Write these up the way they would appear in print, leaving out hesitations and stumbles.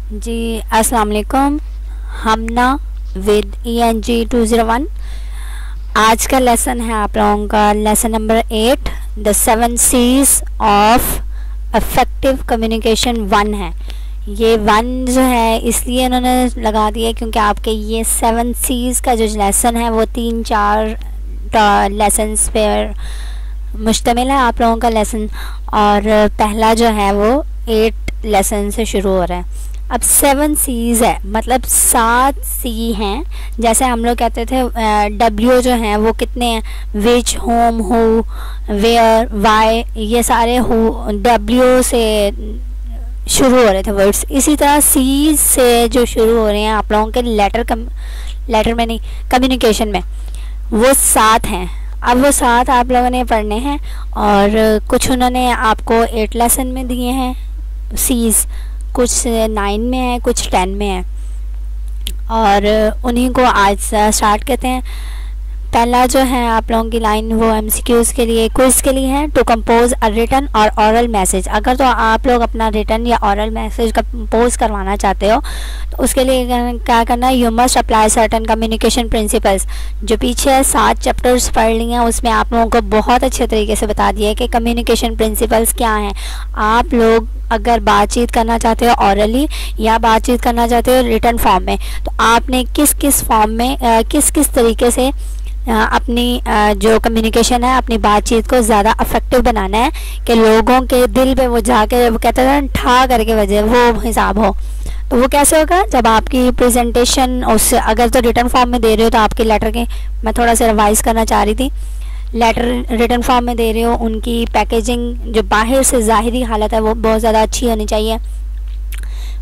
जी अस्सलाम वालेकुम। हमना with ENG 201। आज का लेसन है आप लोगों का lesson number 8, the 7 C's of effective communication 1 है। ये 1 जो है इसलिए उन्होंने लगा दिया क्योंकि आपके ये 7 C's का जो लेसन है वो 3-4 लेसन्स पर मुश्तमिल है आप लोगों का लेसन, और पहला जो है वो 8 लेसन से शुरू हो रहा है। अब 7 C's है, मतलब 7 C हैं। जैसे हम लोग कहते थे W जो हैं वो कितने हैं, विच, होम, हु, वेयर, वाई, ये सारे W से शुरू हो रहे थे वर्ड्स। इसी तरह C से जो शुरू हो रहे हैं आप लोगों के लेटर में नहीं, कम्युनिकेशन में, वो 7 हैं। अब वो 7 आप लोगों ने पढ़ने हैं, और कुछ उन्होंने आपको 8 लेसन में दिए हैं C's, कुछ 9 में है, कुछ 10 में है, और उन्हीं को आज स्टार्ट करते हैं। पहला जो है आप लोगों की लाइन वो MCQs के लिए, क्विज के लिए है। टू कंपोज अ रिटन और ऑरल मैसेज। अगर तो आप लोग अपना रिटन या ऑरल मैसेज कंपोज करवाना चाहते हो तो उसके लिए क्या करना है, you must apply certain communication principles. जो पीछे 7 चैप्टर्स पढ़ लिए हैं उसमें आप लोगों को बहुत अच्छे तरीके से बता दिया है कि कम्युनिकेशन प्रिंसिपल्स क्या हैं। आप लोग अगर बातचीत करना चाहते हो ऑरली या बातचीत करना चाहते हो रिटन फॉर्म में, तो आपने किस किस फॉर्म में किस किस तरीके से अपनी जो कम्युनिकेशन है, अपनी बातचीत को ज़्यादा अफेक्टिव बनाना है कि लोगों के दिल पे वो जाके वो कहते हैं ठा करके वजह वो हिसाब हो। तो वो कैसे होगा, जब आपकी प्रेजेंटेशन उस अगर तो रिटन फॉर्म में दे रहे हो तो आपके लेटर के, मैं थोड़ा सा रिवाइज करना चाह रही थी, लेटर रिटन फॉर्म में दे रहे हो, उनकी पैकेजिंग जो बाहर से ज़ाहिरी हालत है वो बहुत ज़्यादा अच्छी होनी चाहिए।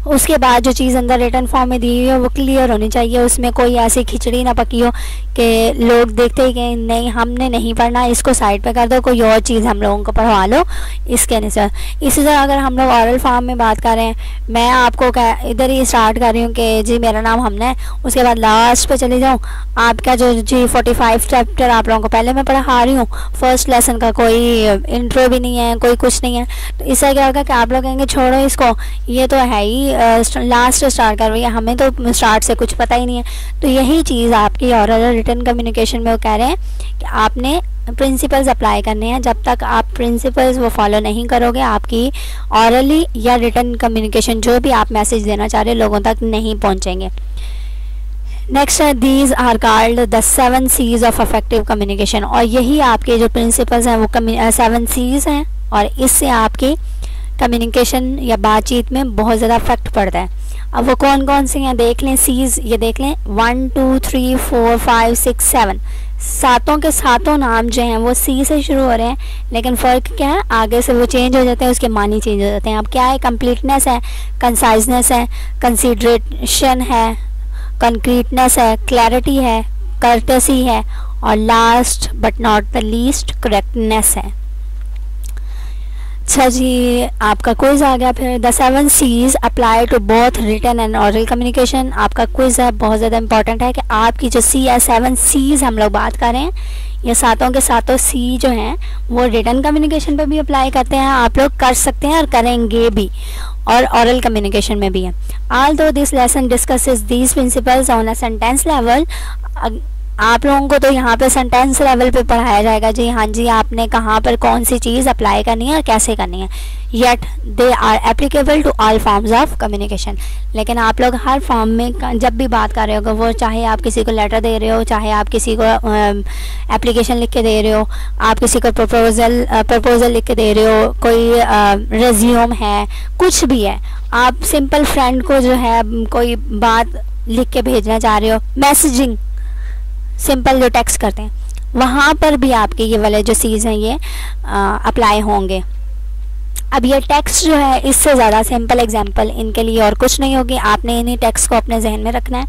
उसके बाद जो चीज़ अंदर रिटन फॉर्म में दी हुई है वो क्लियर होनी चाहिए, उसमें कोई ऐसी खिचड़ी ना पकी हो कि लोग देखते ही कि नहीं हमने नहीं पढ़ना, इसको साइड पे कर दो, कोई और चीज़ हम लोगों को पढ़वा लो इसके अनुसार। इसी तरह अगर हम लोग ऑरल फॉर्म में बात कर रहे हैं, मैं आपको इधर ही स्टार्ट कर रही हूँ कि जी मेरा नाम हमना है, उसके बाद लास्ट पे चली जाऊँ आपका जो जी 45 चैप्टर आप लोगों को पहले मैं पढ़ा रही हूँ, फर्स्ट लेसन का कोई इंट्रो भी नहीं है, कोई कुछ नहीं है। तो इससे क्या होगा कि आप लोग कहेंगे छोड़ो इसको, ये तो है ही लास्ट स्टार्ट कर रही है, हमें तो स्टार्ट से कुछ पता ही नहीं है। तो यही चीज़ आपकी ऑरल रिटन कम्युनिकेशन में वो कह रहे हैं कि आपने प्रिंसिपल्स अप्लाई करने हैं। जब तक आप प्रिंसिपल्स वो फॉलो नहीं करोगे आपकी ऑरली या रिटन कम्युनिकेशन जो भी आप मैसेज देना चाह रहे हो लोगों तक नहीं पहुंचेंगे। नेक्स्ट है these are called the 7 C's of effective communication, और यही आपके जो प्रिंसिपल्स हैं वो 7 C's हैं, और इससे आपकी कम्युनिकेशन या बातचीत में बहुत ज़्यादा इफेक्ट पड़ता है। अब वो कौन कौन से हैं देख लें C's, ये देख लें 1 2 3 4 5 6 7, सातों के सातों नाम जो हैं वो C से शुरू हो रहे हैं, लेकिन फ़र्क क्या है, आगे से वो चेंज हो जाते हैं, उसके मानी चेंज हो जाते हैं। अब क्या है, कंप्लीटनेस है, कंसाइजनेस है, कंसीडरेशन है, कंक्रीटनेस है, क्लैरिटी है, कर्टेसी है, और last but not the least correctness है। अच्छा जी, आपका क्विज आ गया फिर। The 7 C's apply to both written and oral communication. आपका क्विज है, बहुत ज़्यादा इंपॉर्टेंट है कि आपकी जो C है 7 C's हम लोग बात कर रहे हैं, ये सातों के सातों C जो हैं वो रिटन कम्युनिकेशन पे भी अप्लाई करते हैं, आप लोग कर सकते हैं और करेंगे भी, और ऑरल कम्युनिकेशन में भी है। Although this lesson discusses these principles on a sentence level, आप लोगों को तो यहाँ पे सेंटेंस लेवल पे पढ़ाया जाएगा जी, हाँ जी आपने कहाँ पर कौन सी चीज़ अप्लाई करनी है और कैसे करनी है। Yet they are applicable to all forms of communication, लेकिन आप लोग हर फॉर्म में जब भी बात कर रहे हो, वो चाहे आप किसी को लेटर दे रहे हो, चाहे आप किसी को एप्लीकेशन लिख के दे रहे हो, आप किसी को प्रपोजल लिख के दे रहे हो, कोई रेज्यूम है, कुछ भी है, आप सिंपल फ्रेंड को जो है कोई बात लिख के भेजना चाह रहे हो, मैसेजिंग सिंपल जो टेक्स्ट करते हैं, वहाँ पर भी आपके ये वाले जो C's हैं ये अप्लाई होंगे। अब ये टेक्स्ट जो है इससे ज़्यादा सिंपल एग्जांपल इनके लिए और कुछ नहीं होगी, आपने इन्हीं टेक्स्ट को अपने जहन में रखना है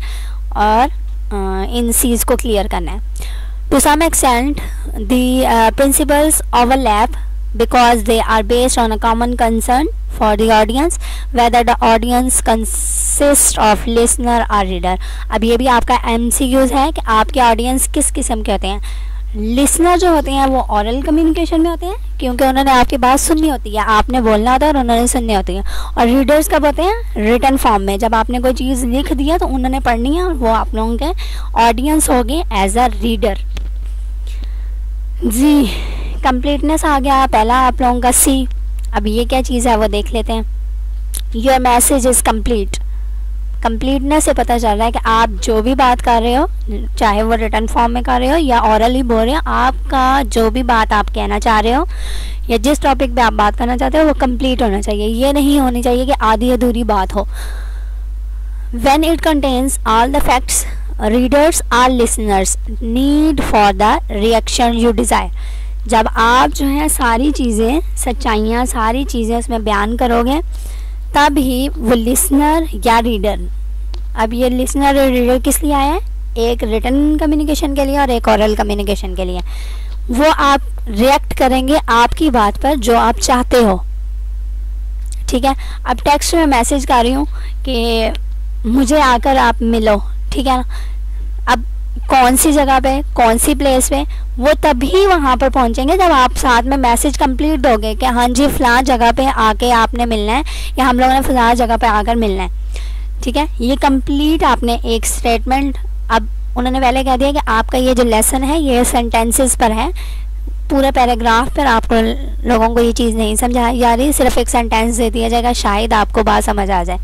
और इन C's को क्लियर करना है। To some extent the principles overlap because they are based on a common concern for the audience, whether the audience consists of listener or reader। अब ये भी आपका MCQs है कि आपके ऑडियंस किस किस्म के होते हैं, लिसनर जो होते हैं वो ओरल कम्युनिकेशन में होते हैं, क्योंकि उन्होंने आपकी बात सुननी होती है, आपने बोलना होता है और उन्होंने सुननी होती है। और रीडर्स कब होते हैं? रिटन फॉर्म में, जब आपने कोई चीज़ लिख दिया तो उन्होंने पढ़नी है और वो आप लोगों के ऑडियंस हो गए एज अ रीडर। जी, कंप्लीटनेस आ गया पहला आप लोगों का सी। अब ये क्या चीज़ है वो देख लेते हैं। Your message is complete. Completeness से पता चल रहा है कि आप जो भी बात कर रहे हो, चाहे वो रिटन फॉर्म में कर रहे हो या ऑरली बोल रहे हो, आपका जो भी बात आप कहना चाह रहे हो या जिस टॉपिक पे आप बात करना चाहते हो वो कंप्लीट होना चाहिए। ये नहीं होनी चाहिए कि आधी अधूरी बात हो। When it contains all the facts readers our listeners need for the reaction you desire. जब आप जो है सारी चीज़ें, सच्चाइयाँ, सारी चीज़ें उसमें बयान करोगे तब ही वो लिसनर या रीडर, अब ये लिसनर और रीडर किस लिए आया है? एक रिटन कम्युनिकेशन के लिए और एक ओरल कम्युनिकेशन के लिए। वो आप रिएक्ट करेंगे आपकी बात पर जो आप चाहते हो। ठीक है, अब टेक्स्ट में मैसेज कर रही हूँ कि मुझे आकर आप मिलो, ठीक है ना। अब कौन सी जगह पे, कौन सी प्लेस पे, वो तभी वहाँ पर पहुँचेंगे जब आप साथ में मैसेज कंप्लीट दोगे कि हाँ जी फ़लाँ जगह पे आके आपने मिलना है या हम लोगों ने फ़लाँ जगह पे आकर मिलना है। ठीक है, ये कंप्लीट आपने एक स्टेटमेंट, अब उन्होंने पहले कह दिया कि आपका ये जो लेसन है ये सेंटेंसेस पर है, पूरे पैराग्राफ पर आपको लोगों को ये चीज़ नहीं समझा जा रही, सिर्फ एक सेंटेंस दे दिया जाएगा, शायद आपको बात समझ आ जाए।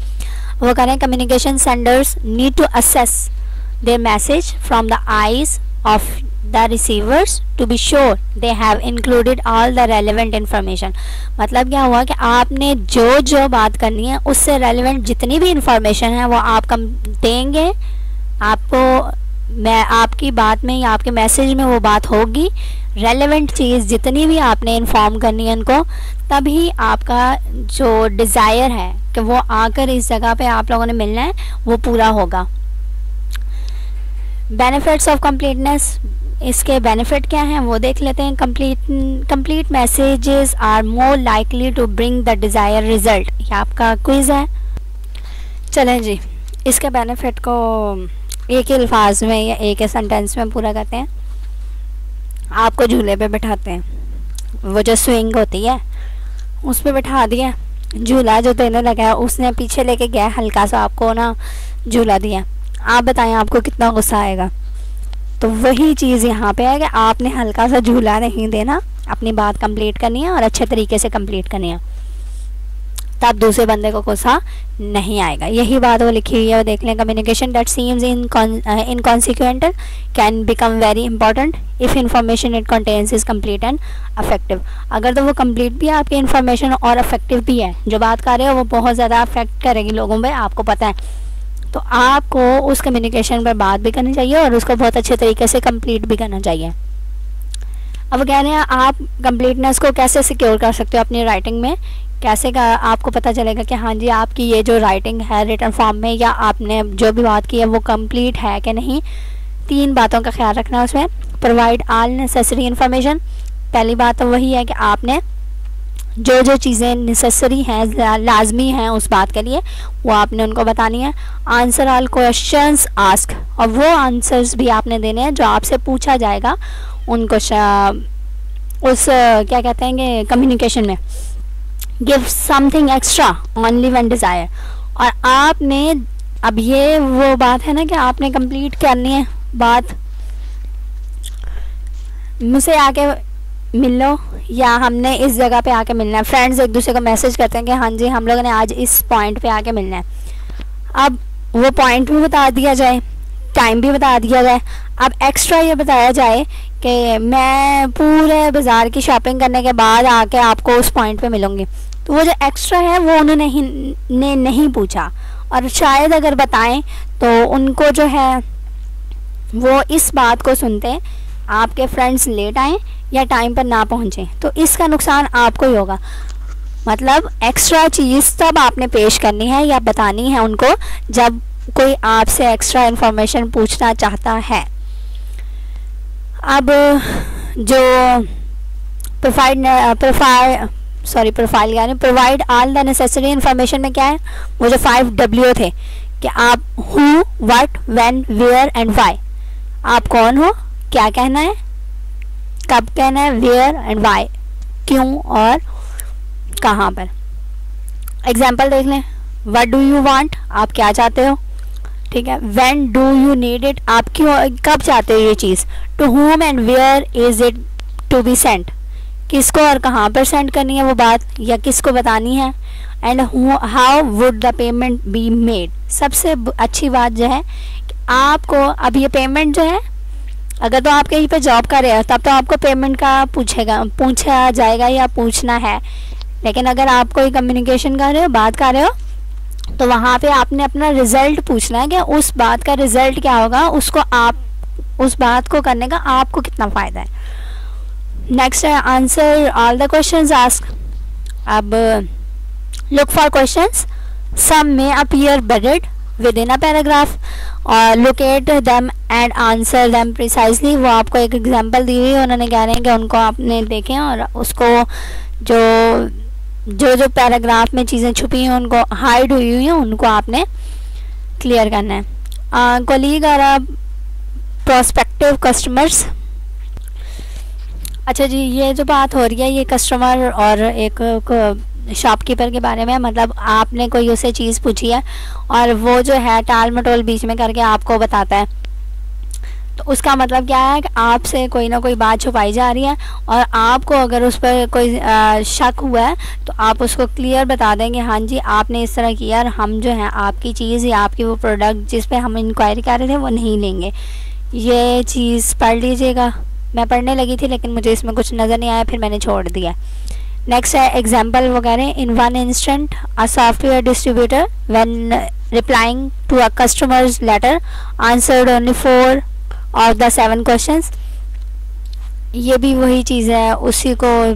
वो कह रहे हैं communication senders need to assess their message from the eyes of the receivers to be sure they have included all the relevant information। मतलब क्या हुआ कि आपने जो जो बात करनी है उससे रेलिवेंट जितनी भी इंफॉर्मेशन है वो आप कम देंगे, आपको मैं आपकी बात में या आपके मैसेज में वो बात होगी, रेलिवेंट चीज़ जितनी भी आपने इन्फॉर्म करनी है उनको, तभी आपका जो डिज़ायर है कि वो आकर इस जगह पे आप लोगों ने मिलना है वो पूरा होगा। बेनिफिट्स ऑफ कंप्लीटनेस, इसके बेनिफिट क्या हैं वो देख लेते हैं। Complete messages are more likely to bring the desire result. ये आपका क्विज़ है। चलें जी, इसके बेनिफिट को एक ही अल्फाज में या एक ही सेंटेंस में पूरा करते हैं। आपको झूले पे बैठाते हैं, वो जो स्विंग होती है उस पर बैठा दिया, झूला जो देने लगा है उसने पीछे लेके गया, हल्का सा आपको ना झूला दिया, आप बताएं आपको कितना गुस्सा आएगा। तो वही चीज़ यहाँ पे है कि आपने हल्का सा झूला नहीं देना, अपनी बात कंप्लीट करनी है और अच्छे तरीके से कंप्लीट करनी है, तब दूसरे बंदे को गुस्सा नहीं आएगा। यही बात वो लिखी हुई है, वो देख लें। Communication that seems inconsequential can become very important if information it contains is complete and effective. अगर तो वो कंप्लीट भी है आपकी इंफॉर्मेशन और अफेक्टिव भी है, जो बात कर रहे हो वो बहुत ज़्यादा अफेक्ट करेगी लोगों पर, आपको पता है, तो आपको उस कम्युनिकेशन पर बात भी करनी चाहिए और उसको बहुत अच्छे तरीके से कंप्लीट भी करना चाहिए। अब कह रहे हैं आप कंप्लीटनेस को कैसे सिक्योर कर सकते हो अपनी राइटिंग में, कैसे का आपको पता चलेगा कि हाँ जी आपकी ये जो राइटिंग है रिटन फॉर्म में या आपने जो भी बात की है वो कंप्लीट है कि नहीं। 3 बातों का ख्याल रखना है उसमें। प्रोवाइड ऑल नेसेसरी इन्फॉर्मेशन, पहली बात तो वही है कि आपने जो जो चीज़ें नेसेसरी हैं, लाजमी हैं उस बात के लिए, वो आपने उनको बतानी है। आंसर ऑल क्वेश्चंस आस्क, और वो आंसर्स भी आपने देने हैं जो आपसे पूछा जाएगा उनको उस क्या कहते हैं कम्युनिकेशन में। Give something extra only when desire, और आपने अब ये वो बात है ना कि आपने कंप्लीट करनी है बात, मुझसे आके मिल लो या हमने इस जगह पे आके मिलना है। फ्रेंड्स एक दूसरे को मैसेज करते हैं कि हाँ जी हम लोगों ने आज इस पॉइंट पे आके मिलना है। अब वो पॉइंट भी बता दिया जाए, टाइम भी बता दिया जाए। अब एक्स्ट्रा ये बताया जाए कि मैं पूरे बाज़ार की शॉपिंग करने के बाद आके आपको उस पॉइंट पे मिलूँगी, तो वो जो एक्स्ट्रा है वो उन्होंने नहीं पूछा, और शायद अगर बताएं तो उनको जो है वो इस बात को सुनते आपके फ्रेंड्स लेट आएँ या टाइम पर ना पहुँचें, तो इसका नुकसान आपको ही होगा। मतलब एक्स्ट्रा चीज़ तब आपने पेश करनी है या बतानी है उनको जब कोई आपसे एक्स्ट्रा इन्फॉर्मेशन पूछना चाहता है। अब जो प्रोफाइल यानी provide all the necessary information में क्या है, वो जो 5W थे कि आप who, what, when, where and why, आप कौन हो, क्या कहना है, कब कहना है, वेयर एंड वाई, क्यों और कहाँ पर। एग्जाम्पल देख लें, व्हाट डू यू वांट, आप क्या चाहते हो, ठीक है। When do you need it, आप क्यों कब चाहते हो ये चीज़। To whom and where is it to be sent, किसको और कहाँ पर सेंड करनी है वो बात या किसको बतानी है। And how would the payment be made, सबसे अच्छी बात जो है कि आपको अब ये पेमेंट जो है, अगर तो आप कहीं पे जॉब कर रहे हो तब तो आपको पेमेंट का पूछा जाएगा या पूछना है, लेकिन अगर आप कोई कम्युनिकेशन कर रहे हो, बात कर रहे हो, तो वहाँ पे आपने अपना रिजल्ट पूछना है कि उस बात का रिजल्ट क्या होगा, उसको आप उस बात को करने का आपको कितना फ़ायदा है। नेक्स्ट है answer all the questions ask. अब look for questions, some may appear buried within a paragraph और locate them and answer them precisely. वो आपको एक एग्जांपल दी हुई है, उन्होंने कह रहे हैं कि उनको आपने देखें और उसको जो पैराग्राफ में चीज़ें छुपी हैं उनको हाइड हुई हैं उनको आपने क्लियर करना है। कोलीग और प्रोस्पेक्टिव कस्टमर्स, अच्छा जी ये जो बात हो रही है ये कस्टमर और एक शॉपकीपर के बारे में, मतलब आपने कोई उसे चीज़ पूछी है और वो जो है टाल मटोल बीच में करके आपको बताता है, तो उसका मतलब क्या है कि आपसे कोई ना कोई बात छुपाई जा रही है और आपको अगर उस पर कोई शक हुआ है तो आप उसको क्लियर बता देंगे, हाँ जी आपने इस तरह किया और हम जो है आपकी चीज़ या आपकी वो प्रोडक्ट जिस पे हम इंक्वायरी कर रहे थे वो नहीं लेंगे। ये चीज़ पढ़ लीजिएगा, मैं पढ़ने लगी थी लेकिन मुझे इसमें कुछ नज़र नहीं आया, फिर मैंने छोड़ दिया। नेक्स्ट है एग्जाम्पल वगैरह, in one instance a software distributor when replying to a customers letter answered only 4 और द 7 क्वेश्चंस। ये भी वही चीज़ है, उसी को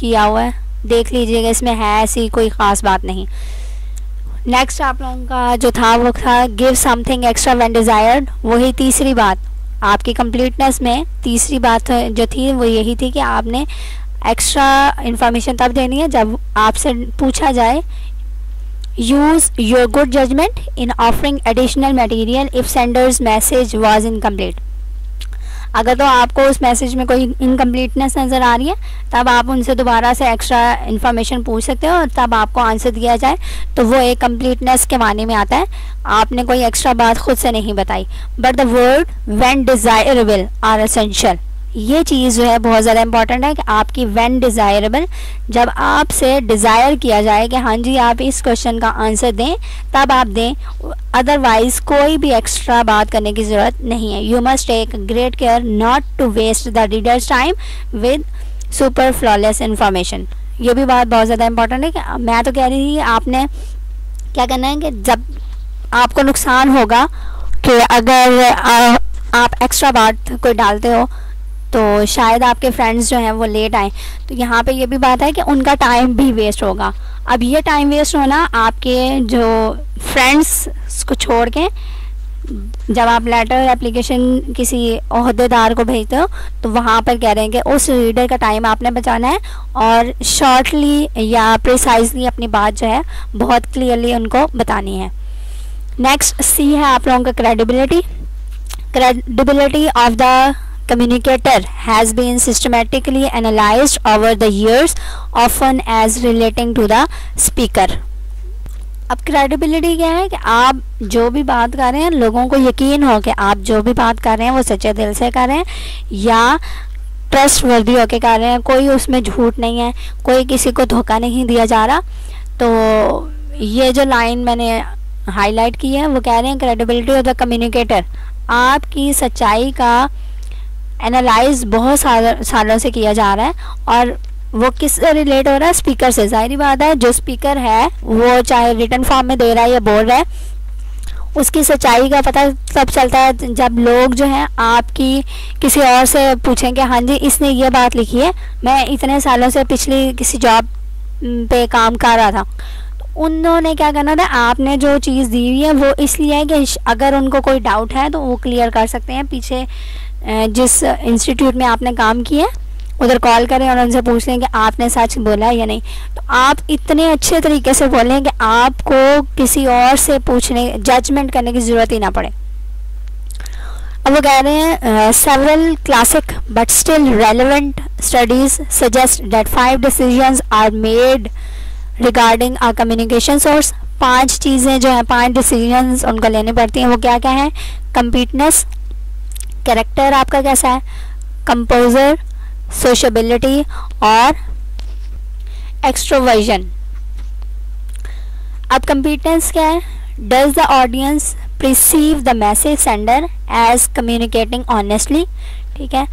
किया हुआ है, देख लीजिएगा, इसमें है ऐसी कोई ख़ास बात नहीं। नेक्स्ट आप लोगों का जो था वो था give something extra when desired, वही तीसरी बात आपकी कंप्लीटनेस में तीसरी बात जो थी वो यही थी कि आपने एक्स्ट्रा इंफॉर्मेशन तब देनी है जब आपसे पूछा जाए। Use your good judgment in offering additional material if senders message was incomplete. अगर तो आपको उस मैसेज में कोई इनकम्प्लीटनेस नज़र आ रही है तब आप उनसे दोबारा से एक्स्ट्रा इन्फॉर्मेशन पूछ सकते हो और तब आपको आंसर दिया जाए, तो वो एक कम्प्लीटनेस के माने में आता है, आपने कोई एक्स्ट्रा बात खुद से नहीं बताई। But the word when desirable are essential, ये चीज़ जो है बहुत ज़्यादा इंपॉर्टेंट है कि आपकी व्हेन डिज़ायरेबल, जब आपसे डिज़ायर किया जाए कि हाँ जी आप इस क्वेश्चन का आंसर दें तब आप दें, अदरवाइज़ कोई भी एक्स्ट्रा बात करने की ज़रूरत नहीं है। You must take great care not to waste the readers time with superfluous information. ये भी बात बहुत ज़्यादा इंपॉर्टेंट है कि मैं तो कह रही थी आपने क्या करना है कि जब आपको नुकसान होगा कि अगर आप एक्स्ट्रा बात कोई डालते हो तो शायद आपके फ्रेंड्स जो हैं वो लेट आए, तो यहाँ पे ये भी बात है कि उनका टाइम भी वेस्ट होगा। अब ये टाइम वेस्ट होना आपके जो फ्रेंड्स को छोड़ के, जब आप लेटर एप्लीकेशन किसी ओहदेदार को भेजते हो तो वहाँ पर कह रहे हैं कि उस रीडर का टाइम आपने बचाना है और शॉर्टली या प्रिसाइजली अपनी बात जो है बहुत क्लियरली उनको बतानी है। नेक्स्ट सी है आप लोगों का credibility. Credibility of the communicator has been systematically analyzed over the years, often as relating to the speaker. अब क्रेडिबिलिटी क्या है कि आप जो भी बात कर रहे हैं लोगों को यकीन हो कि आप जो भी बात कर रहे हैं वो सच्चे दिल से कर रहे हैं या ट्रस्ट वर्दी होके कर रहे हैं, कोई उसमें झूठ नहीं है, कोई किसी को धोखा नहीं दिया जा रहा। तो ये जो लाइन मैंने हाईलाइट की है वो कह रहे हैं क्रेडिबिलिटी ऑफ द कम्युनिकेटर, आपकी सच्चाई का एनालाइज बहुत सालों से किया जा रहा है और वो किस रिलेट हो रहा है, स्पीकर से। जाहिर बात है जो स्पीकर है वो चाहे रिटन फॉर्म में दे रहा है या बोल रहा है, उसकी सच्चाई का पता तब चलता है जब लोग जो हैं आपकी किसी और से पूछें कि हाँ जी इसने ये बात लिखी है, मैं इतने सालों से पिछली किसी जॉब पे काम कर रहा था। तो उन्होंने क्या करना था, आपने जो चीज़ दी हुई है वो इसलिए है कि अगर उनको कोई डाउट है तो वो क्लियर कर सकते हैं, पीछे जिस इंस्टीट्यूट में आपने काम किया उधर कॉल करें और उनसे पूछ लें कि आपने सच बोला है या नहीं। तो आप इतने अच्छे तरीके से बोलें कि आपको किसी और से पूछने जजमेंट करने की ज़रूरत ही ना पड़े। अब वो कह रहे हैं several classic but still relevant studies suggest that 5 decisions are made regarding our communication source. 5 चीज़ें जो हैं, 5 डिसीजंस उनको लेनी पड़ती हैं। वो क्या क्या है? कंप्लीटनेस, कैरेक्टर आपका कैसा है, कंपोजर, सोशबिलिटी और एक्सट्रोवर्जन। अब कंप्लीटनेस क्या है? Does the audience perceive the message sender as communicating honestly। ठीक है।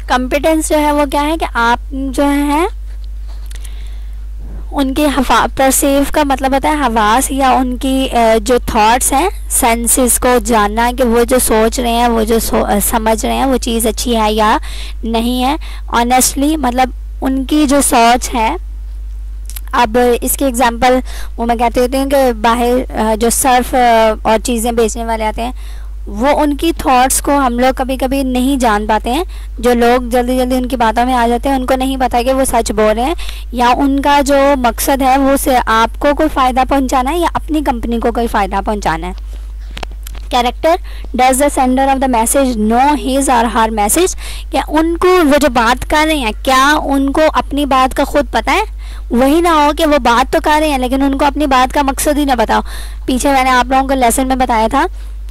competence जो है वो क्या है कि आप जो है उनकी परसीव का मतलब होता है हवास या उनकी जो थॉट्स हैं, सेंसेस को जानना कि वो जो सोच रहे हैं, वो जो समझ रहे हैं वो चीज़ अच्छी है या नहीं है। ऑनेस्टली मतलब उनकी जो सोच है। अब इसके एग्जांपल वो मैं कहती होती हूँ कि बाहर जो सर्फ और चीज़ें बेचने वाले आते हैं, वो उनकी थॉट्स को हम लोग कभी कभी नहीं जान पाते हैं। जो लोग जल्दी जल्दी उनकी बातों में आ जाते हैं, उनको नहीं पता कि वो सच बोल रहे हैं या उनका जो मकसद है वो से आपको कोई फ़ायदा पहुंचाना है या अपनी कंपनी को कोई फ़ायदा पहुंचाना है। Character, does the sender of the message know his और हर मैसेज। क्या उनको वो जो बात कर रहे हैं, क्या उनको अपनी बात का खुद पता है? वही ना हो कि वो बात तो कर रहे हैं लेकिन उनको अपनी बात का मकसद ही ना बताओ। पीछे मैंने आप लोगों को लेसन में बताया था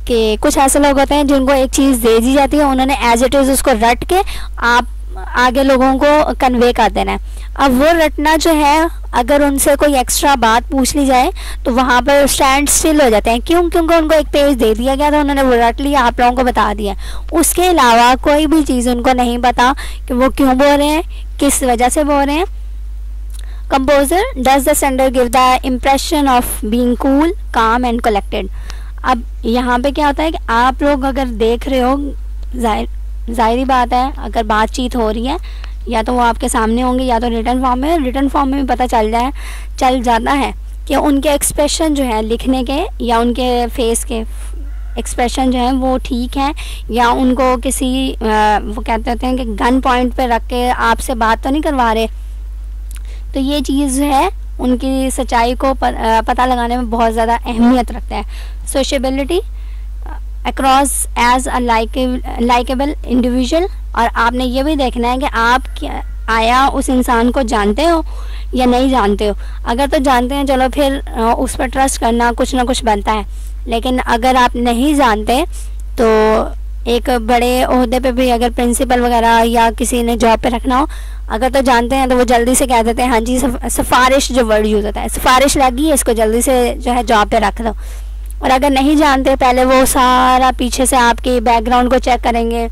कि कुछ ऐसे लोग होते हैं जिनको एक चीज़ दे दी जाती है, उन्होंने एज इट इज़ उसको रट के आप आगे लोगों को कन्वे कर देना है। अब वो रटना जो है, अगर उनसे कोई एक्स्ट्रा बात पूछ ली जाए तो वहाँ पर स्टैंड स्टिल हो जाते हैं। क्यों? क्योंकि उनको एक पेज दे दिया गया था, उन्होंने वो रट लिया, आप लोगों को बता दिया। उसके अलावा कोई भी चीज़ उनको नहीं पता कि वो क्यों बोल रहे हैं, किस वजह से बोल रहे हैं। Composer, does the sender give the impression of being cool, काम एंड कलेक्टेड। अब यहाँ पे क्या होता है कि आप लोग अगर देख रहे हो, जाहिर बात है अगर बातचीत हो रही है या तो वो आपके सामने होंगे या तो रिटर्न फॉर्म में। रिटर्न फॉर्म में भी पता चल जाता है कि उनके एक्सप्रेशन जो है लिखने के या उनके फेस के एक्सप्रेशन जो है वो ठीक है या उनको किसी वो कहते होते हैं कि गन पॉइंट पे रख के आपसे बात तो नहीं करवा रहे। तो ये चीज़ है उनकी सच्चाई को पता लगाने में बहुत ज़्यादा अहमियत रखता है। Sociability, across as a likeable individual. और आपने ये भी देखना है कि आप क्या आया उस इंसान को जानते हो या नहीं जानते हो। अगर तो जानते हैं चलो फिर उस पर ट्रस्ट करना कुछ ना कुछ बनता है, लेकिन अगर आप नहीं जानते तो एक बड़े ओहदे पे भी अगर प्रिंसिपल वगैरह या किसी ने जॉब पे रखना हो, अगर तो जानते हैं तो वो जल्दी से कह देते हैं हाँ जी सिफारिश जो वर्ड यूज़ होता है, सिफारिश लगी है, इसको जल्दी से जो है जॉब पे रख दो। और अगर नहीं जानते पहले वो सारा पीछे से आपके बैकग्राउंड को चेक करेंगे,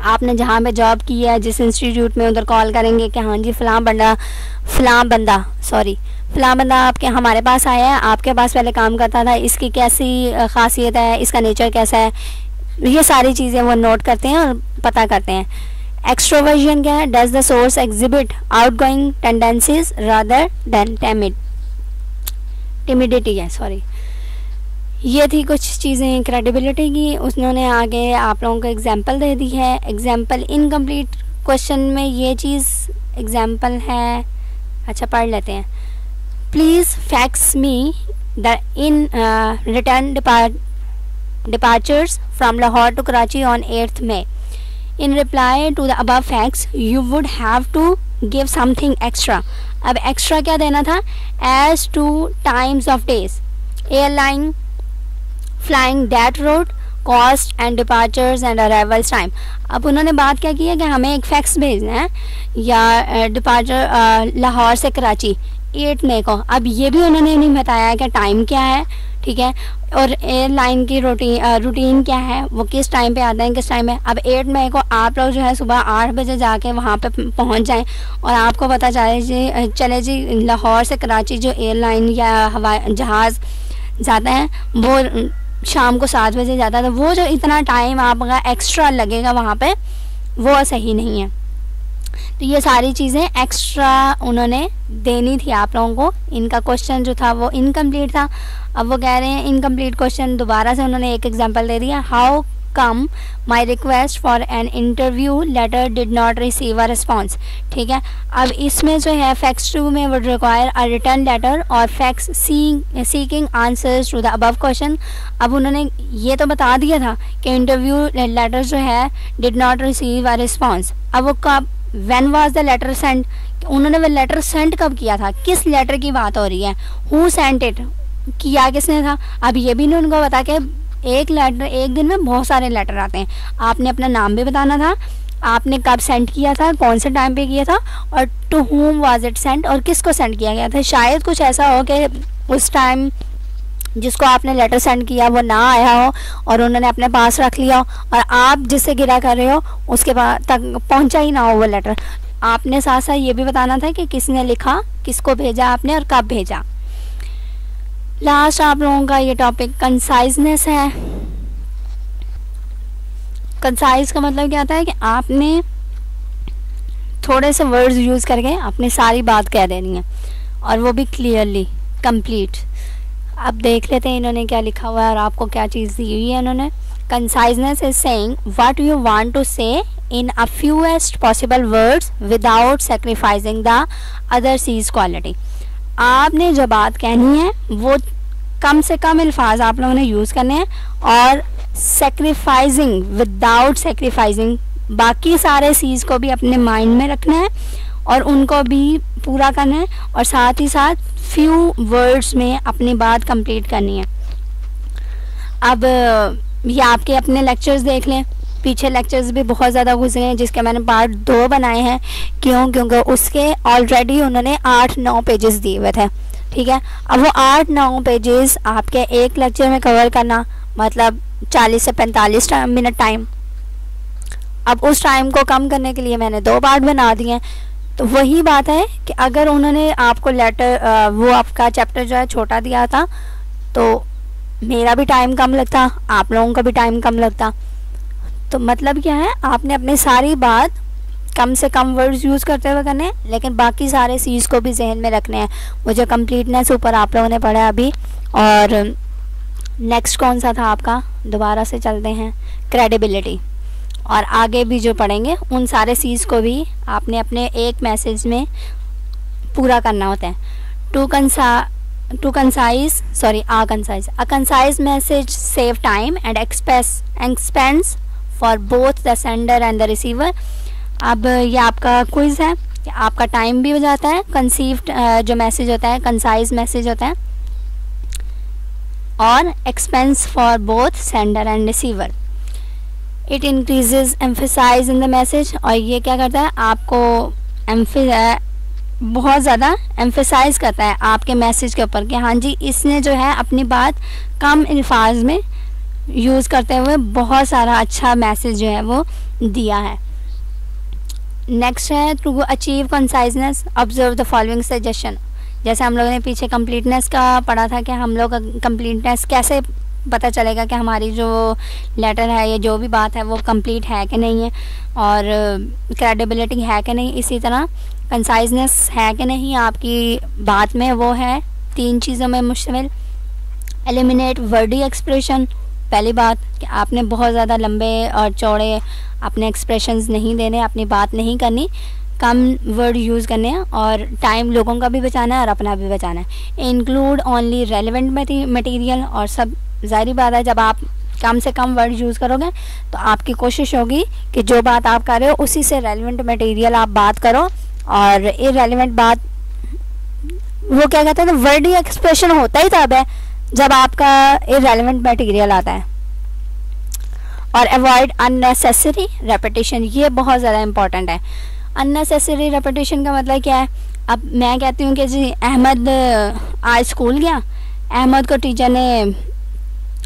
आपने जहाँ पे जॉब की है जिस इंस्टीट्यूट में, उधर कॉल करेंगे कि हाँ जी फ़लाँ बंदा आपके हमारे पास आया है, आपके पास पहले काम करता था, इसकी कैसी खासियत है, इसका नेचर कैसा है, ये सारी चीज़ें वो नोट करते हैं और पता करते हैं। एक्सट्रोवर्जन क्या है? Does the source exhibit outgoing tendencies rather than timidity है, सॉरी। ये थी कुछ चीज़ें क्रेडिबिलिटी की। उन्होंने आगे आप लोगों को एग्जांपल दे दी है। एग्जांपल इनकम्प्लीट क्वेश्चन में ये चीज़ एग्जांपल है, अच्छा पढ़ लेते हैं। Please fax me the in return departures from Lahore to Karachi on 8th May. In reply to the above facts, you would have to give something extra. अब extra क्या देना था? As to times of days, airline flying that route, cost and departures and arrivals time. अब उन्होंने बात क्या की है कि हमें एक फैक्स भेजना है या डिपार्चर लाहौर से कराची 8 मई को। अब ये भी उन्होंने नहीं बताया कि टाइम क्या है, ठीक है, और एयरलाइन की रूटीन क्या है, वो किस टाइम पे आते हैं, किस टाइम पे। अब 8 मई को आप लोग जो है सुबह 8 बजे जाके वहाँ पे पहुँच जाएं और आपको पता चले जी लाहौर से कराची जो एयरलाइन या हवाई जहाज़ जाता है वो शाम को 7 बजे जाता है। तो वो जो इतना टाइम आपका एक्स्ट्रा लगेगा वहाँ पे वो सही नहीं है। तो ये सारी चीज़ें एक्स्ट्रा उन्होंने देनी थी आप लोगों को। इनका क्वेश्चन जो था वो इनकम्प्लीट था। अब वो कह रहे हैं इनकम्प्लीट क्वेश्चन दोबारा से उन्होंने एक एग्जांपल दे दिया। How come my request for an interview letter did not receive a response. ठीक है, अब इसमें जो है फैक्स 2 में would require a return letter और fax seeking answers to the above question. अब उन्होंने ये तो बता दिया था कि इंटरव्यू लेटर जो है did not receive a response. अब वो कब, when was the letter send, उन्होंने वो लेटर सेंड कब किया था, किस लेटर की बात हो रही है, हु सेंट इट, किया किसने था। अब ये भी नहीं उनको बता के एक लेटर, एक दिन में बहुत सारे लेटर आते हैं, आपने अपना नाम भी बताना था, आपने कब सेंड किया था, कौन से टाइम पे किया था, और to whom was it sent, और किसको सेंड किया गया था। शायद कुछ ऐसा हो कि उस टाइम जिसको आपने लेटर सेंड किया वो ना आया हो और उन्होंने अपने पास रख लिया हो, और आप जिससे गिरा कर रहे हो उसके पास तक पहुंचा ही ना हो वो लेटर। आपने साथ साथ ये भी बताना था कि किसने लिखा, किसको भेजा आपने और कब भेजा। लास्ट आप लोगों का ये टॉपिक कंसाइजनेस है। कंसाइज का मतलब क्या होता है कि आपने थोड़े से वर्ड्स यूज़ करके अपनी सारी बात कह देनी है, और वो भी क्लियरली, कंप्लीट। अब देख लेते हैं इन्होंने क्या लिखा हुआ है और आपको क्या चीज़ दी हुई है इन्होंने। Conciseness is saying what you want to say in a fewest possible words without sacrificing the other चीज क्वालिटी। आपने जो बात कहनी है वो कम से कम अल्फाज आप लोगों ने यूज़ करने हैं, और सेक्रीफाइसिंग, विदाउट सेक्रीफाइसिंग बाकी सारे चीज़ को भी अपने माइंड में रखना है और उनको भी पूरा करना है, और साथ ही साथ फ्यू वर्ड्स में अपनी बात कंप्लीट करनी है। अब ये आपके अपने लेक्चर्स देख लें, पीछे लेक्चर्स भी बहुत ज़्यादा गुजरे हैं जिसके मैंने पार्ट 2 बनाए हैं। क्यों? क्योंकि उसके ऑलरेडी उन्होंने 8-9 पेजेस दिए हुए थे। ठीक है, अब वो 8-9 पेजेस आपके एक लेक्चर में कवर करना मतलब 40 से 45 मिनट टाइम। अब उस टाइम को कम करने के लिए मैंने 2 पार्ट बना दिए हैं। तो वही बात है कि अगर उन्होंने आपको लेटर वो आपका चैप्टर जो है छोटा दिया था तो मेरा भी टाइम कम लगता, आप लोगों का भी टाइम कम लगता। तो मतलब क्या है, आपने अपनी सारी बात कम से कम वर्ड्स यूज़ करते हुए करने हैं, लेकिन बाकी सारे चीज़ को भी जहन में रखने हैं। वो जो कंप्लीटनेस ऊपर आप लोगों ने पढ़ा अभी, और नेक्स्ट कौन सा था आपका, दोबारा से चलते हैं, क्रेडिबिलिटी। और आगे भी जो पढ़ेंगे उन सारे चीज़ को भी आपने अपने एक मैसेज में पूरा करना होता है। A concise message save time and expense for both the sender and the receiver। अब ये आपका क्विज़ है कि आपका टाइम भी हो जाता है, कंसीव्ड जो मैसेज होता है कंसाइज मैसेज होता है, और expense for both sender and receiver. It increases emphasize in the message, और ये क्या करता है, आपको बहुत ज़्यादा एम्फेसाइज करता है आपके मैसेज के ऊपर कि हाँ जी इसने जो है अपनी बात कम अल्फाज में यूज़ करते हुए बहुत सारा अच्छा मैसेज जो है वो दिया है। नेक्स्ट है to achieve conciseness observe the following suggestion. जैसे हम लोगों ने पीछे कंप्लीटनेस का पढ़ा था कि हम लोग कंप्लीटनेस कैसे पता चलेगा कि हमारी जो लेटर है या जो भी बात है वो कंप्लीट है कि नहीं है, और क्रेडिबिलिटी है कि नहीं, इसी तरह कंसाइजनेस है कि नहीं आपकी बात में। वो है 3 चीज़ों में मुश्तमिल। एलिमिनेट वर्डी एक्सप्रेशन, पहली बात कि आपने बहुत ज़्यादा लंबे और चौड़े अपने एक्सप्रेशंस नहीं देने, अपनी बात नहीं करनी, कम वर्ड यूज़ करने हैं, और टाइम लोगों का भी बचाना है और अपना भी बचाना है। इंक्लूड ओनली रेलिवेंट मटेरियल, और सब ज़ाहिर बात है जब आप कम से कम वर्ड यूज़ करोगे तो आपकी कोशिश होगी कि जो बात आप कर रहे हो उसी से रेलिवेंट मटेरियल आप बात करो, और इररेलेवेंट बात वो क्या कहते हैं, वर्डी एक्सप्रेशन होता ही तब है जब आपका इररेलेवेंट मटेरियल आता है। और अवॉइड अननेसेसरी रेपिटेशन, ये बहुत ज़्यादा इंपॉर्टेंट है। अननेसेसरी रेपिटेशन का मतलब क्या है, अब मैं कहती हूँ कि जी अहमद आज स्कूल गया, अहमद को टीचर ने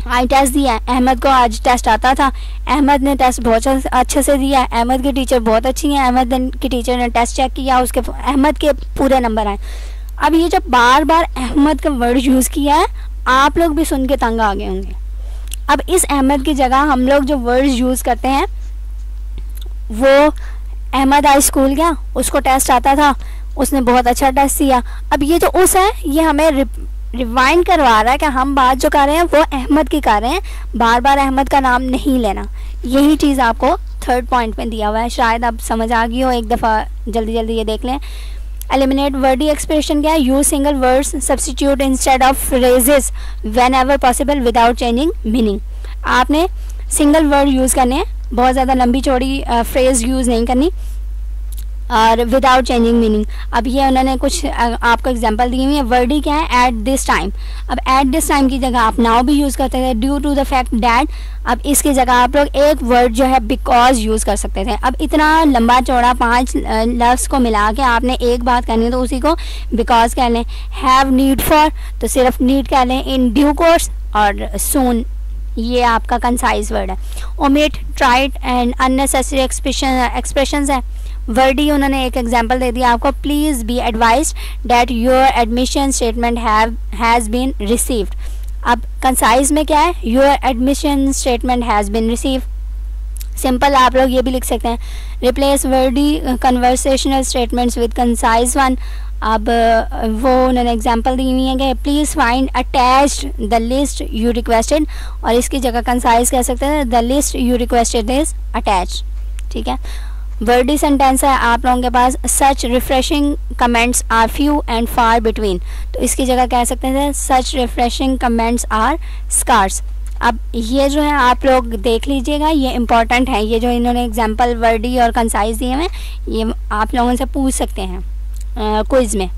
आज टेस्ट दिया, अहमद को आज टेस्ट आता था, अहमद ने टेस्ट बहुत अच्छे से दिया, अहमद की टीचर बहुत अच्छी है, अहमद की टीचर ने टेस्ट चेक किया, उसके अहमद के पूरे नंबर आए। अब ये जब बार बार अहमद का वर्ड यूज़ किया है आप लोग भी सुन के तंग आ गए होंगे। अब इस अहमद की जगह हम लोग जो वर्ड यूज़ करते हैं वो अहमद आज स्कूल गया, उसको टेस्ट आता था, उसने बहुत अच्छा टेस्ट दिया। अब ये जो उस है ये हमें रिवाइंड करवा रहा है कि हम बात जो कर रहे हैं वो अहमद की कर रहे हैं, बार बार अहमद का नाम नहीं लेना। यही चीज़ आपको थर्ड पॉइंट में दिया हुआ है, शायद अब समझ आ गई हो। एक दफ़ा जल्दी जल्दी ये देख लें। एलिमिनेट वर्डी एक्सप्रेशन क्या है? Use single words substitute instead of phrases when ever possible without changing meaning. आपने सिंगल वर्ड यूज़ करने हैं, बहुत ज़्यादा लंबी चौड़ी फ्रेज यूज़ नहीं करनी, और विदाउट चेंजिंग मीनिंग। अब ये उन्होंने कुछ आपको एग्जांपल दी हुई है। वर्डी क्या है? At this time. अब एट दिस टाइम की जगह आप नाउ भी यूज़ करते थे, due to the fact that. अब इसकी जगह आप लोग एक वर्ड जो है बिकॉज यूज़ कर सकते थे। अब इतना लंबा चौड़ा 5 लफ्ज़ को मिला के आपने एक बात करनी है तो उसी को बिकॉज कह लें। हैव नीड फॉर तो सिर्फ नीड कह लें। इन ड्यू कोर्स और सून, ये आपका कंसाइज वर्ड है। Omit, trite and unnecessary expressions है। वर्डी उन्होंने एक एग्जांपल दे दिया आपको, please be advised that your admission statement has been received. अब कंसाइज में क्या है? Your admission statement has been received. Simple आप लोग ये भी लिख सकते हैं, replace wordy conversational statements with concise one. अब वो उन्होंने एग्जांपल दी हुई है कि please find attached the list you requested, और इसकी जगह कंसाइज कह सकते हैं the list you requested is attached. ठीक है। वर्डी सेंटेंस है आप लोगों के पास, such refreshing comments are few and far between, तो इसकी जगह कह सकते हैं such refreshing comments are scarce. अब ये जो है आप लोग देख लीजिएगा, ये इम्पॉर्टेंट है। ये जो इन्होंने एग्जांपल वर्डी और कंसाइज दिए हैं ये आप लोगों से पूछ सकते हैं क्विज में।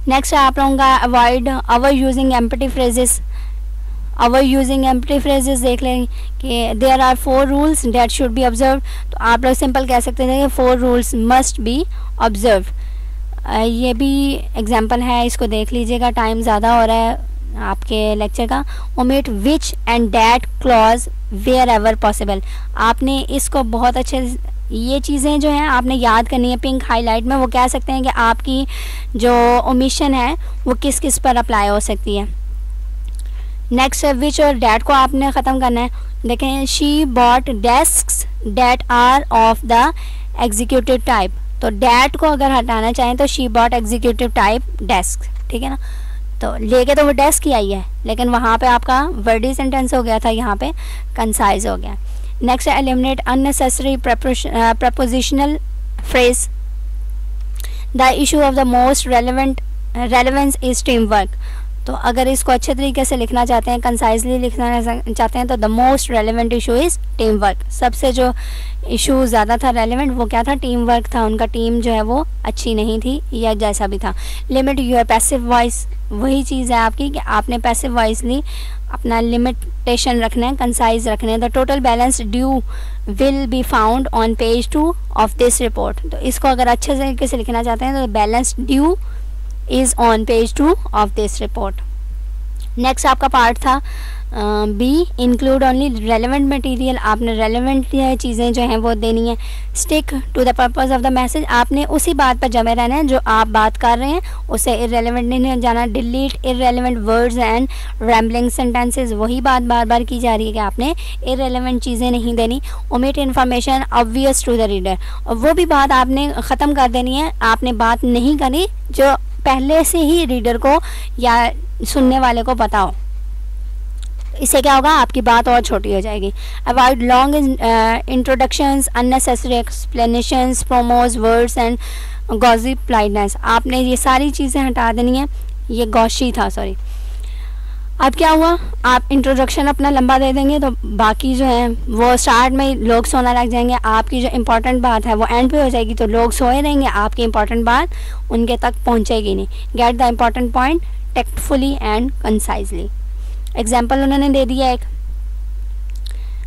नेक्स्ट है आप लोगों का avoid our using empty phrases. Our using empty phrases देख लें कि there are 4 rules that should be observe, तो आप लोग सिंपल कह सकते थे कि 4 रूल्स मस्ट बी ऑब्जर्व। ये भी एग्जांपल है, इसको देख लीजिएगा, टाइम ज़्यादा हो रहा है आपके लेक्चर का। Omit which and that clause wherever possible. आपने इसको बहुत अच्छे, ये चीज़ें जो हैं आपने याद करनी है। पिंक हाईलाइट में वो कह सकते हैं कि आपकी जो ओमिशन है वो किस किस पर अप्लाई हो सकती है। नेक्स्ट विच और डैट को आपने ख़त्म करना है। देखें, she bought desks that are of the executive type, तो डैट को अगर हटाना चाहें तो she bought executive type desk. ठीक है ना, तो लेके तो वो डेस्क ही आई है, लेकिन वहाँ पे आपका वर्डी सेंटेंस हो गया था, यहाँ पे कंसाइज हो गया। नेक्स्ट है eliminate unnecessary prepositional phrase. The issue of the most relevance is team work, तो अगर इसको अच्छे तरीके से लिखना चाहते हैं, कंसाइजली लिखना चाहते हैं, तो the most relevant issue is team work. सबसे जो इशू ज़्यादा था रेलेवेंट वो क्या था? टीम वर्क था। उनका टीम जो है वो अच्छी नहीं थी या जैसा भी था। लिमिट योर पैसिव वॉइस, वही चीज़ है आपकी कि आपने पैसिव वॉइसली अपना लिमिटेशन रखना है, कंसाइज रखना है। The total balance due will be found on page 2 of this report, तो इसको अगर अच्छे तरीके से लिखना चाहते हैं तो balance due is on page 2 of this report. Next आपका पार्ट था B, include only relevant material. आपने रेलेवेंट चीज़ें जो हैं वो देनी है। Stick to the purpose of the message, आपने उसी बात पर जमे रहना है जो आप बात कर रहे हैं, उससे इरेलीवेंट नहीं जाना। Delete irrelevant words and rambling sentences, वही बात बार बार की जा रही है कि आपने इरेलीवेंट चीज़ें नहीं देनी। Omit information obvious to the reader, और वो भी बात आपने ख़त्म कर देनी है, आपने बात नहीं करी जो पहले से ही रीडर को या सुनने वाले को पता हो। इससे क्या होगा? आपकी बात और छोटी हो जाएगी। Avoid long introductions, unnecessary explanations, promos words and gossip politeness, आपने ये सारी चीज़ें हटा देनी है। ये गॉशी था, सॉरी। अब क्या हुआ? आप इंट्रोडक्शन अपना लंबा दे देंगे तो बाकी जो है वो स्टार्ट में लोग सोना लग जाएंगे, आपकी जो इम्पोर्टेंट बात है वो एंड पे हो जाएगी, तो लोग सोए रहेंगे, आपकी इम्पोर्टेंट बात उनके तक पहुंचेगी नहीं। Get the important point tactfully and concisely. Example उन्होंने दे दिया एक,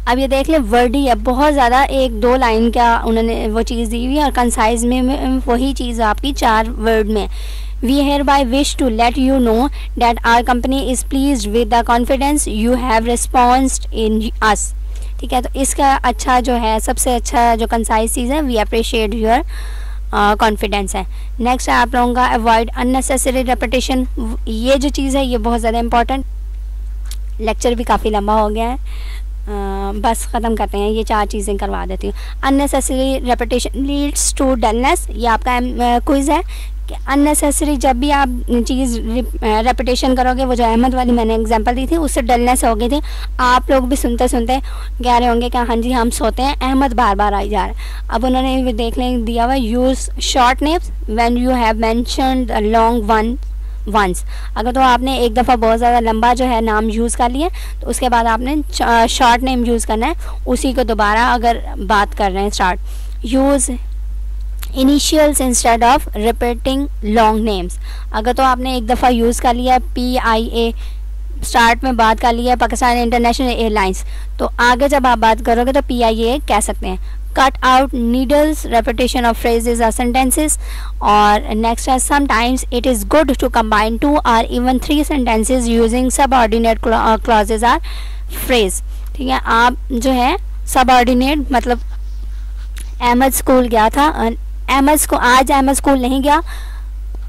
अब ये देख लें, वर्डी है बहुत ज़्यादा, 1-2 लाइन का उन्होंने वो चीज़ दी हुई है, और कंसाइज में वही चीज़ आपकी 4 वर्ड में। We hereby wish to let you know that our company is pleased with the confidence you have responded in us। ठीक है, तो इसका अच्छा जो है, सबसे अच्छा जो कंसाइज चीज़ है, we appreciate your कॉन्फिडेंस है। नेक्स्ट है आप लोगों का अवॉइड अननेसेसरी रेपिटेशन। ये जो चीज़ है ये बहुत ज़्यादा इंपॉर्टेंट, लेक्चर भी काफ़ी लंबा हो गया है, बस ख़त्म करते हैं, ये 4 चीज़ें करवा देती हूँ। Unnecessary repetition leads to dullness, ये आपका क्विज़ है कि अननेसेसरी जब भी आप चीज़ रेपिटेशन करोगे, वो जो अहमद वाली मैंने एग्जांपल दी थी उससे डलनेस हो गई थी। आप लोग भी सुनते सुनते कह रहे होंगे कि हाँ जी हम सोते हैं, अहमद बार बार आई जा रहा है। अब उन्होंने भी देख लें दिया हुआ, use short names when you have mentioned the long one once. अगर तो आपने एक दफ़ा बहुत ज़्यादा लंबा जो है नाम यूज़ कर लिया तो उसके बाद आपने शॉर्ट नेम यूज़ करना है, उसी को दोबारा अगर बात कर रहे हैं start. Use initials instead of repeating long names. अगर तो आपने एक दफ़ा यूज़ कर लिया PIA, स्टार्ट में बात कर लिया पाकिस्तान इंटरनेशनल एयरलाइंस, तो आगे जब आप बात करोगे तो PIA कह सकते हैं। Cut out needless repetition of phrases और सेंटेंसेस। और नेक्स्ट है sometimes it is good to combine 2 और even 3 sentences using subordinate clauses or phrase. ठीक है, आप जो है सबऑर्डिनेट मतलब अहमद स्कूल गया था, आज अहमद स्कूल नहीं गया,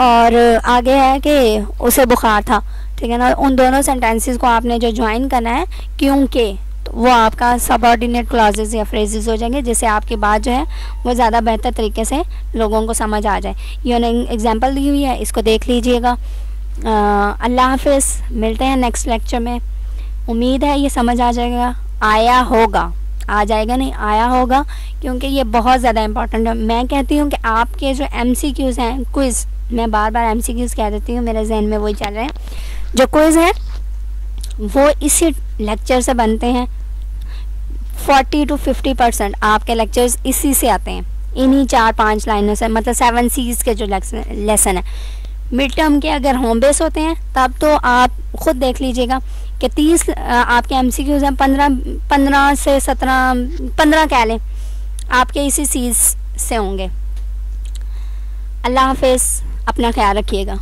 और आगे है कि उसे बुखार था। ठीक है ना, उन दोनों सेंटेंसेस को आपने जो ज्वाइन करना है क्योंकि, तो वो आपका सबऑर्डिनेट क्लॉजेज या फ्रेजेस हो जाएंगे, जिससे आपकी बात जो है वो ज़्यादा बेहतर तरीके से लोगों को समझ आ जाए। ये उन्होंने एग्जांपल दी हुई है, इसको देख लीजिएगा। अल्लाह हाफिज़, मिलते हैं नेक्स्ट लेक्चर में। उम्मीद है ये समझ आ जाएगा, आया होगा, आ जाएगा नहीं, आया होगा, क्योंकि ये बहुत ज़्यादा इंपॉर्टेंट है। मैं कहती हूँ कि आपके जो MCQs हैं, क्विज़, मैं बार बार MCQs कह देती हूँ, मेरे जहन में वही चल रहे हैं, जो क्विज़ है वो इसी लेक्चर से बनते हैं। 40 to 50% आपके लेक्चर्स इसी से आते हैं, इन्हीं 4-5 लाइनों से, मतलब 7 C's के जो लेसन है। मिड टर्म के अगर होम बेस होते हैं तब तो आप खुद देख लीजिएगा कि 30 आपके MCQs हैं, 15 से 17, 15 कह लें, आपके इसी C's से होंगे। अल्लाह हाफिज़, अपना ख्याल रखिएगा।